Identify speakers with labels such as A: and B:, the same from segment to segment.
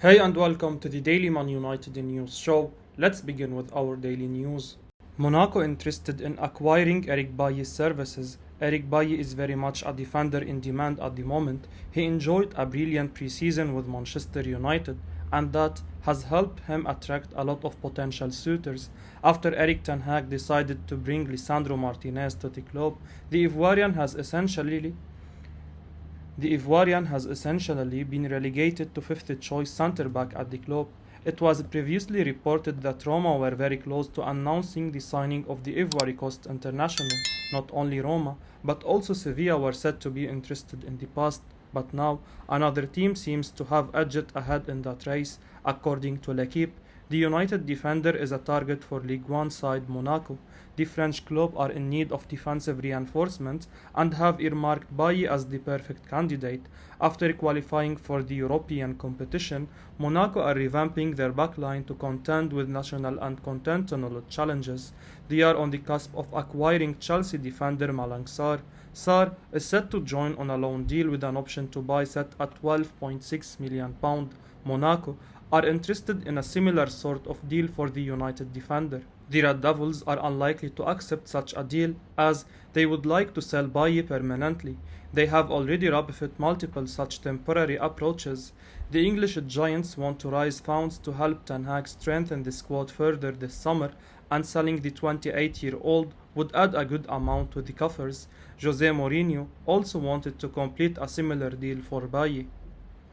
A: Hey and welcome to the Daily Man United News Show. Let's begin with our daily news. Monaco interested in acquiring Eric Bailly's services. Eric Bailly is very much a defender in demand at the moment. He enjoyed a brilliant preseason with Manchester United, and that has helped him attract a lot of potential suitors. After Erik ten Hag decided to bring Lisandro Martinez to the club, the Ivoirian has essentially been relegated to fifth choice centre-back at the club. It was previously reported that Roma were very close to announcing the signing of the Ivory Coast international. Not only Roma, but also Sevilla were said to be interested in the past. But now, another team seems to have edged ahead in that race. According to L'Equipe, the United defender is a target for Ligue 1 side Monaco. The French club are in need of defensive reinforcements and have earmarked Bailly as the perfect candidate. After qualifying for the European competition, Monaco are revamping their backline to contend with national and continental challenges. They are on the cusp of acquiring Chelsea defender Malang Sarr. Sarr is set to join on a loan deal with an option to buy set at £12.6 million. Monaco are interested in a similar sort of deal for the United defender. The Red Devils are unlikely to accept such a deal as they would like to sell Bailly permanently. They have already rebuffed multiple such temporary approaches. The English Giants want to raise funds to help Ten Hag strengthen the squad further this summer, and selling the 28-year-old would add a good amount to the coffers. Jose Mourinho also wanted to complete a similar deal for Bailly.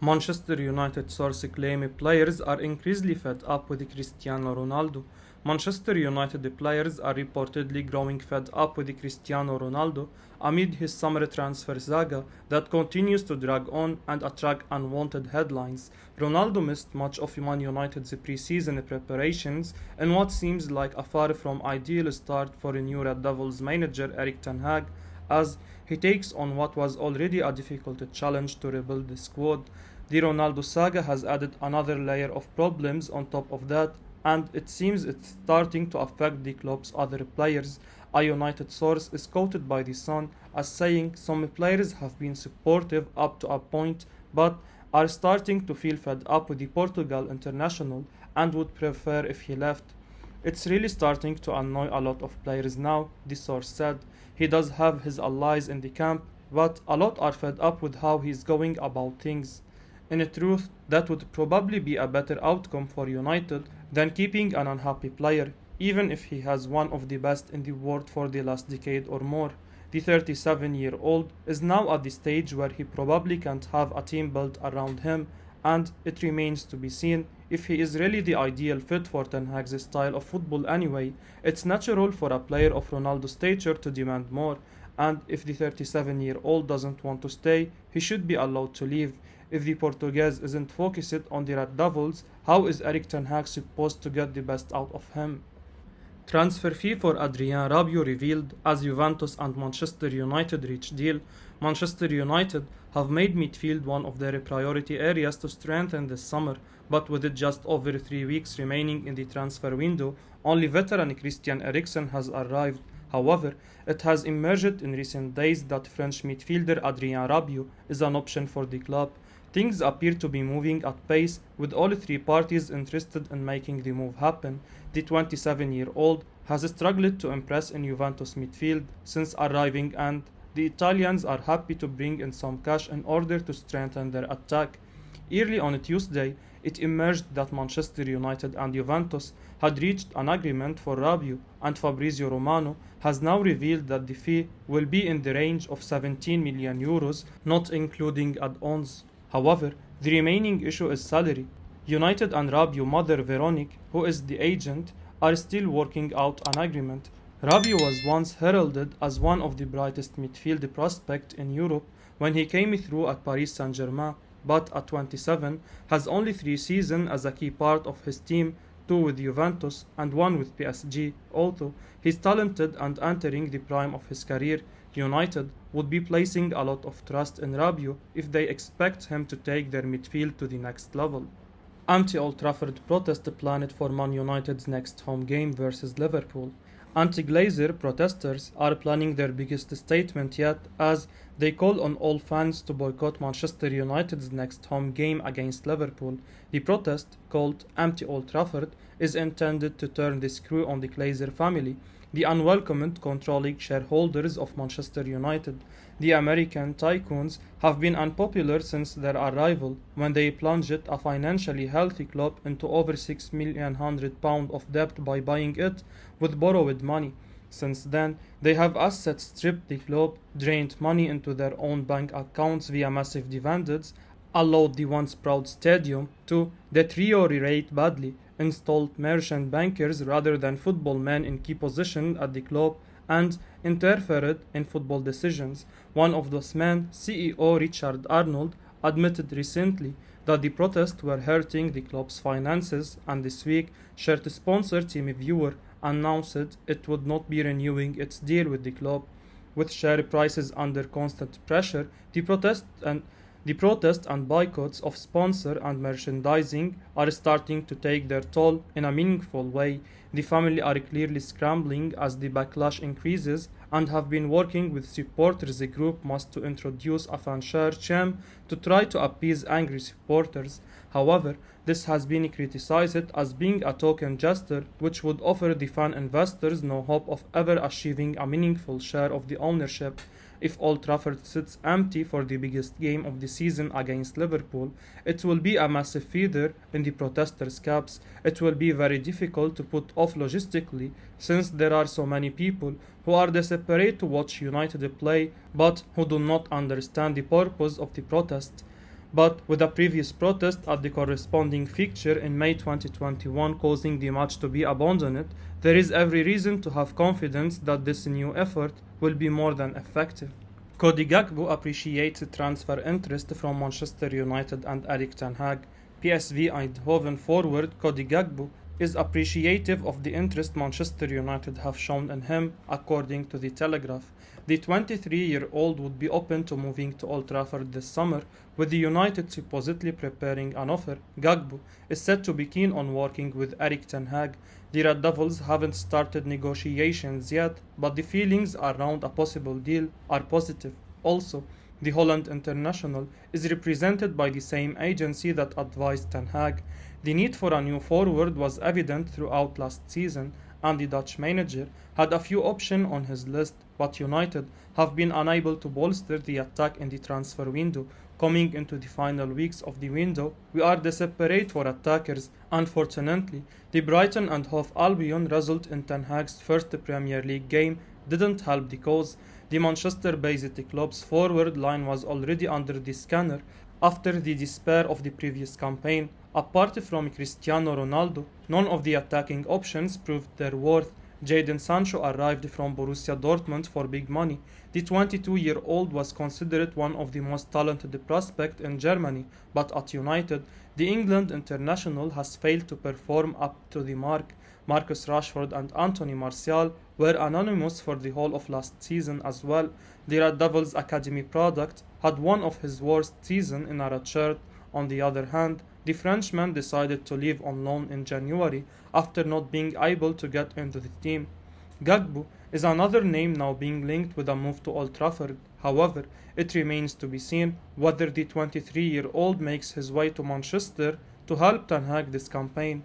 A: Manchester United sources claim players are increasingly fed up with Cristiano Ronaldo. Manchester United players are reportedly growing fed up with Cristiano Ronaldo amid his summer transfer saga that continues to drag on and attract unwanted headlines. Ronaldo missed much of Man United's preseason preparations in what seems like a far from ideal start for a new Red Devils manager Erik ten Hag, as he takes on what was already a difficult challenge to rebuild the squad. The Ronaldo saga has added another layer of problems on top of that, and it seems it's starting to affect the club's other players. A United source is quoted by The Sun as saying some players have been supportive up to a point, but are starting to feel fed up with the Portugal international and would prefer if he left. It's really starting to annoy a lot of players now, the source said. He does have his allies in the camp, but a lot are fed up with how he's going about things. In truth, that would probably be a better outcome for United than keeping an unhappy player, even if he has one of the best in the world for the last decade or more. The 37-year-old is now at the stage where he probably can't have a team built around him, and it remains to be seen if he is really the ideal fit for Ten Hag's style of football anyway. It's natural for a player of Ronaldo's stature to demand more, and if the 37-year-old doesn't want to stay, he should be allowed to leave. If the Portuguese isn't focused on the Red Devils, how is Erik ten Hag supposed to get the best out of him? Transfer fee for Adrien Rabiu revealed as Juventus and Manchester United reach deal. Manchester United have made midfield one of their priority areas to strengthen this summer, but with it just over 3 weeks remaining in the transfer window, only veteran Christian Eriksen has arrived. However, it has emerged in recent days that French midfielder Adrien Rabiu is an option for the club. Things appear to be moving at pace, with all three parties interested in making the move happen. The 27-year-old has struggled to impress in Juventus midfield since arriving, and the Italians are happy to bring in some cash in order to strengthen their attack. Early on Tuesday, it emerged that Manchester United and Juventus had reached an agreement for Rabiu, and Fabrizio Romano has now revealed that the fee will be in the range of €17 million, not including add-ons. However, the remaining issue is salary. United and Rabiu mother Veronique, who is the agent, are still working out an agreement. Rabiu was once heralded as one of the brightest midfield prospects in Europe when he came through at Paris Saint-Germain, but at 27 has only 3 seasons as a key part of his team, 2 with Juventus and 1 with PSG. Although he's talented and entering the prime of his career, United would be placing a lot of trust in Rabiu if they expect him to take their midfield to the next level. Old Trafford protest planned for Man United's next home game versus Liverpool. Anti-Glazer protesters are planning their biggest statement yet as they call on all fans to boycott Manchester United's next home game against Liverpool. The protest, called Empty Old Trafford, is intended to turn the screw on the Glazer family, the unwelcomed controlling shareholders of Manchester United. The American tycoons have been unpopular since their arrival, when they plunged a financially healthy club into over £6 million of debt by buying it with borrowed money. Since then, they have assets stripped the club, drained money into their own bank accounts via massive dividends, allowed the once proud stadium to deteriorate badly, installed merchant bankers rather than football men in key positions at the club, and interfered in football decisions. One of those men, CEO Richard Arnold, admitted recently that the protests were hurting the club's finances, and this week, shirt sponsor Team Viewer announced it would not be renewing its deal with the club. With share prices under constant pressure, the protest and boycotts of sponsor and merchandising are starting to take their toll in a meaningful way. The family are clearly scrambling as the backlash increases and have been working with supporters group must to introduce a fanfare scheme to try to appease angry supporters. However, this has been criticized as being a token gesture which would offer the fan investors no hope of ever achieving a meaningful share of the ownership. If Old Trafford sits empty for the biggest game of the season against Liverpool, it will be a massive feather in the protesters' caps. It will be very difficult to put off logistically since there are so many people who are desperate to watch United play but who do not understand the purpose of the protest. But with a previous protest at the corresponding fixture in May 2021 causing the match to be abandoned, there is every reason to have confidence that this new effort will be more than effective. Cody Gakpo appreciates transfer interest from Manchester United and Erik ten Hag. PSV Eindhoven forward Cody Gakpo is appreciative of the interest Manchester United have shown in him, according to the Telegraph. The 23-year-old would be open to moving to Old Trafford this summer, with the United supposedly preparing an offer. Gakpo is said to be keen on working with Erik ten Hag. The Red Devils haven't started negotiations yet, but the feelings around a possible deal are positive. Also, the Holland international is represented by the same agency that advised ten Hag. The need for a new forward was evident throughout last season, and the Dutch manager had a few options on his list, but United have been unable to bolster the attack in the transfer window. Coming into the final weeks of the window, we are desperate for attackers. Unfortunately, the Brighton and Hove Albion result in Ten Hag's first Premier League game didn't help the cause. The Manchester-based club's forward line was already under the scanner after the despair of the previous campaign. Apart from Cristiano Ronaldo, none of the attacking options proved their worth. Jadon Sancho arrived from Borussia Dortmund for big money. The 22-year-old was considered one of the most talented prospects in Germany, but at United, the England international has failed to perform up to the mark. Marcus Rashford and Anthony Martial were anonymous for the whole of last season as well. The Red Devils academy product had one of his worst seasons in a red shirt. On the other hand, the Frenchman decided to leave on loan in January after not being able to get into the team. Gakpo is another name now being linked with a move to Old Trafford. However, it remains to be seen whether the 23-year-old makes his way to Manchester to help Ten Hag this campaign.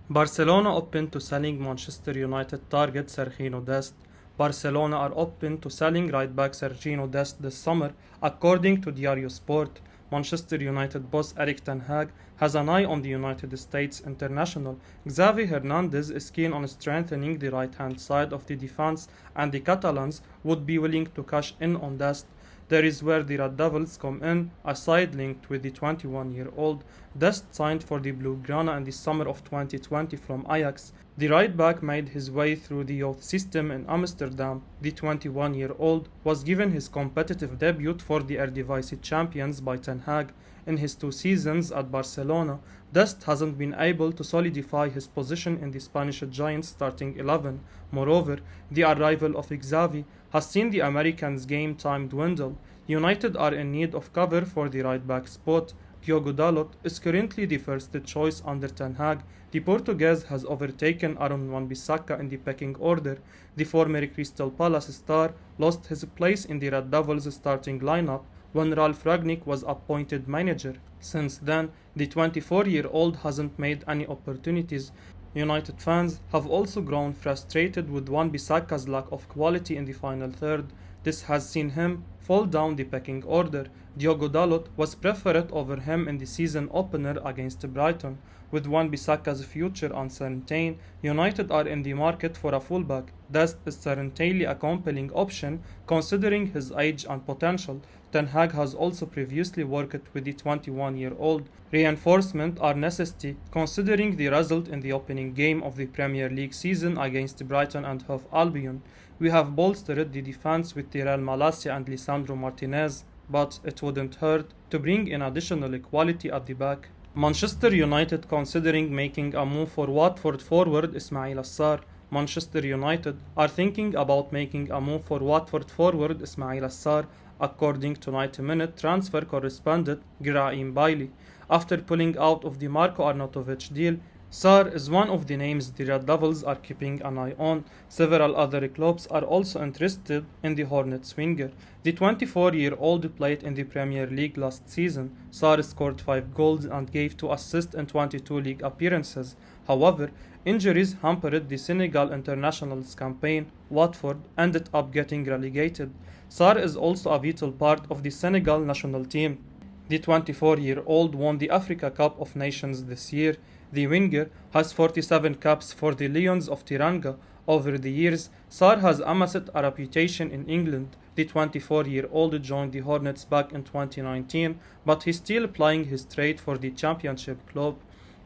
A: Barcelona open to selling Manchester United target Sergino Dest. Barcelona are open to selling right-back Sergino Dest this summer, according to Diario Sport. Manchester United boss Erik ten Hag has an eye on the United States international. Xavi Hernandez is keen on strengthening the right-hand side of the defense, and the Catalans would be willing to cash in on Dest. There is where the Red Devils come in, a side linked with the 21-year-old. Dest signed for the Blaugrana in the summer of 2020 from Ajax. The right-back made his way through the youth system in Amsterdam. The 21-year-old was given his competitive debut for the Eredivisie champions by Ten Hag. In his 2 seasons at Barcelona, Dest hasn't been able to solidify his position in the Spanish Giants starting 11. Moreover, the arrival of Xavi has seen the Americans' game time dwindle. United are in need of cover for the right-back spot, Diogo Dalot is currently the first choice under Ten Hag. The Portuguese has overtaken Aaron Wan-Bissaka in the pecking order. The former Crystal Palace star lost his place in the Red Devils starting lineup when Ralf Rangnick was appointed manager. Since then, the 24-year-old hasn't made any opportunities. United fans have also grown frustrated with Wan-Bissaka's lack of quality in the final third. This has seen him fall down the pecking order. Diogo Dalot was preferred over him in the season opener against Brighton. With Wan-Bissaka's future uncertain, United are in the market for a fullback. Dest is certainly a compelling option considering his age and potential. Ten Hag has also previously worked with the 21-year-old. Reinforcements are necessary considering the result in the opening game of the Premier League season against Brighton and Hove Albion. We have bolstered the defense with Tyrell Malacia and Lisandro Martinez, but it wouldn't hurt to bring in additional quality at the back. Manchester United considering making a move for Watford forward Ismaila Sarr. Manchester United are thinking about making a move for Watford forward Ismaila Sarr, according to 90-minute transfer correspondent Graham Bailey. After pulling out of the Marko Arnautovic deal, Sarr is one of the names the Red Devils are keeping an eye on. Several other clubs are also interested in the Hornets winger. The 24-year-old played in the Premier League last season. Sarr scored 5 goals and gave 2 assists in 22 league appearances. However, injuries hampered the Senegal international's campaign. Watford ended up getting relegated. Sarr is also a vital part of the Senegal national team. The 24-year-old won the Africa Cup of Nations this year. The winger has 47 caps for the Lions of Tiranga. Over the years, Sarr has amassed a reputation in England. The 24-year-old joined the Hornets back in 2019, but he's still playing his trade for the Championship club.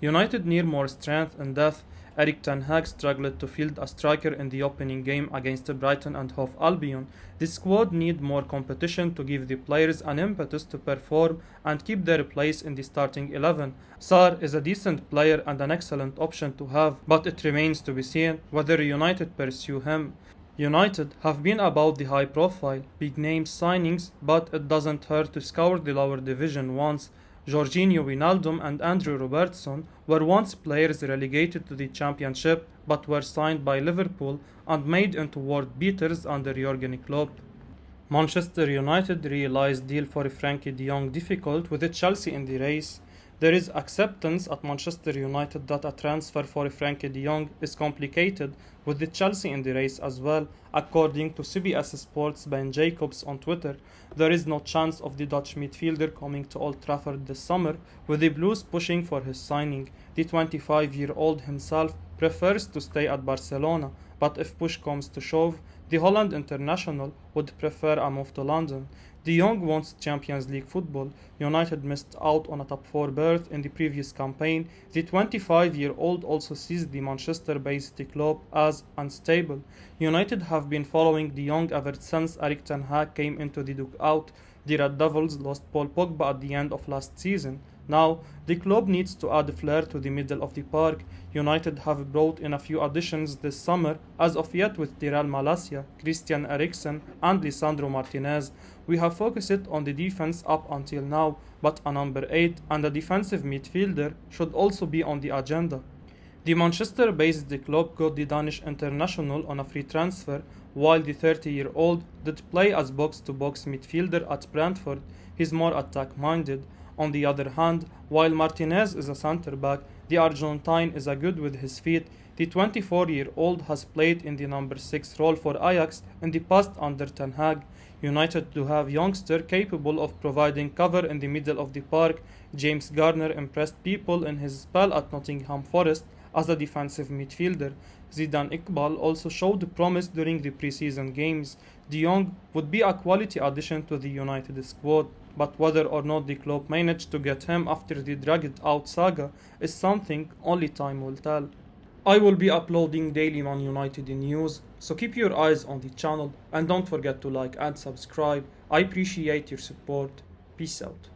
A: United need more strength and depth. Erik ten Hag struggled to field a striker in the opening game against Brighton and Hove Albion. The squad need more competition to give the players an impetus to perform and keep their place in the starting 11. Sarr is a decent player and an excellent option to have, but it remains to be seen whether United pursue him. United have been about the high-profile, big-name signings, but it doesn't hurt to scour the lower division once. Jorginho Wijnaldum and Andrew Robertson were once players relegated to the Championship but were signed by Liverpool and made into world beaters under Jurgen Klopp. Manchester United realised deal for Frenkie de Jong difficult with Chelsea in the race. There is acceptance at Manchester United that a transfer for Frenkie de Jong is complicated with the Chelsea in the race as well. According to CBS Sports' Ben Jacobs on Twitter, there is no chance of the Dutch midfielder coming to Old Trafford this summer, with the Blues pushing for his signing. The 25-year-old himself prefers to stay at Barcelona, but if push comes to shove, the Holland international would prefer a move to London. De Jong wants Champions League football. United missed out on a top 4 berth in the previous campaign. The 25-year-old also sees the Manchester-based club as unstable. United have been following De Jong ever since Erik ten Hag came into the dugout. The Red Devils lost Paul Pogba at the end of last season. Now, the club needs to add flair to the middle of the park. United have brought in a few additions this summer, as of yet with Tyrell Malacia, Christian Eriksen and Lisandro Martinez. We have focused on the defense up until now, but a number 8 and a defensive midfielder should also be on the agenda. The Manchester-based club got the Danish international on a free transfer, while the 30-year-old did play as box-to-box midfielder at Brentford. He's more attack-minded. On the other hand, while Martinez is a centre-back, the Argentine is a good with his feet. The 24-year-old has played in the number 6 role for Ajax in the past under Ten Hag. United do have youngster capable of providing cover in the middle of the park. James Garner impressed people in his spell at Nottingham Forest as a defensive midfielder. Zidane Iqbal also showed promise during the preseason games. De Jong would be a quality addition to the United squad, but whether or not the club managed to get him after the dragged-out saga is something only time will tell. I will be uploading daily Man United news, so keep your eyes on the channel and don't forget to like and subscribe. I appreciate your support. Peace out.